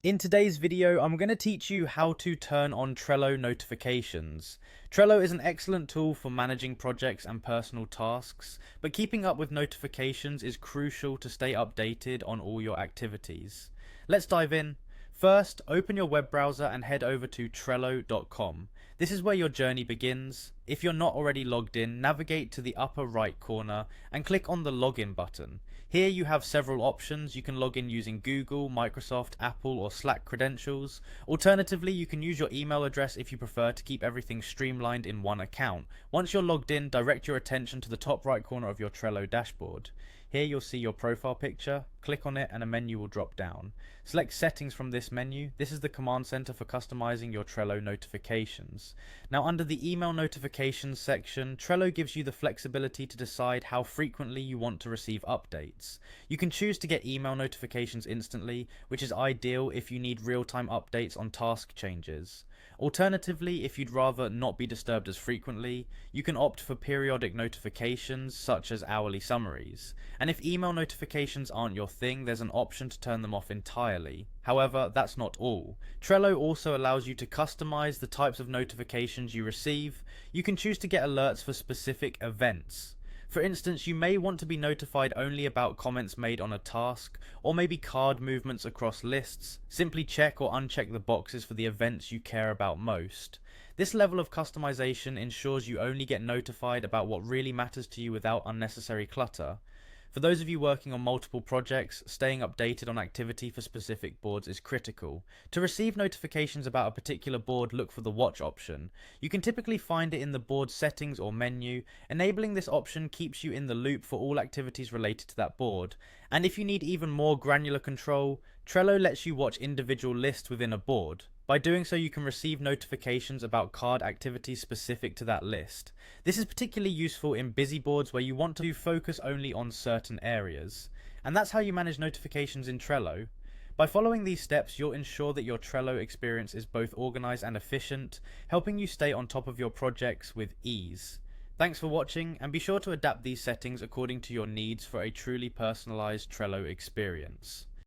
In today's video, I'm going to teach you how to turn on Trello notifications. Trello is an excellent tool for managing projects and personal tasks, but keeping up with notifications is crucial to stay updated on all your activities. Let's dive in. First, open your web browser and head over to Trello.com. This is where your journey begins. If you're not already logged in, navigate to the upper right corner and click on the login button. Here you have several options. You can log in using Google, Microsoft, Apple or Slack credentials. Alternatively, you can use your email address if you prefer to keep everything streamlined in one account. Once you're logged in, direct your attention to the top right corner of your Trello dashboard. Here you'll see your profile picture. Click on it and a menu will drop down. Select settings from this menu. This is the command center for customizing your Trello notifications. Now under the email notifications section, Trello gives you the flexibility to decide how frequently you want to receive updates. You can choose to get email notifications instantly, which is ideal if you need real-time updates on task changes. Alternatively, if you'd rather not be disturbed as frequently, you can opt for periodic notifications such as hourly summaries. And if email notifications aren't your thing, there's an option to turn them off entirely. However, that's not all. Trello also allows you to customize the types of notifications you receive. You can choose to get alerts for specific events. For instance, you may want to be notified only about comments made on a task, or maybe card movements across lists. Simply check or uncheck the boxes for the events you care about most. This level of customization ensures you only get notified about what really matters to you without unnecessary clutter. For those of you working on multiple projects, staying updated on activity for specific boards is critical. To receive notifications about a particular board, look for the watch option. You can typically find it in the board settings or menu. Enabling this option keeps you in the loop for all activities related to that board. And if you need even more granular control, Trello lets you watch individual lists within a board. By doing so, you can receive notifications about card activities specific to that list. This is particularly useful in busy boards where you want to focus only on certain areas. And that's how you manage notifications in Trello. By following these steps, you'll ensure that your Trello experience is both organized and efficient, helping you stay on top of your projects with ease. Thanks for watching, and be sure to adapt these settings according to your needs for a truly personalized Trello experience.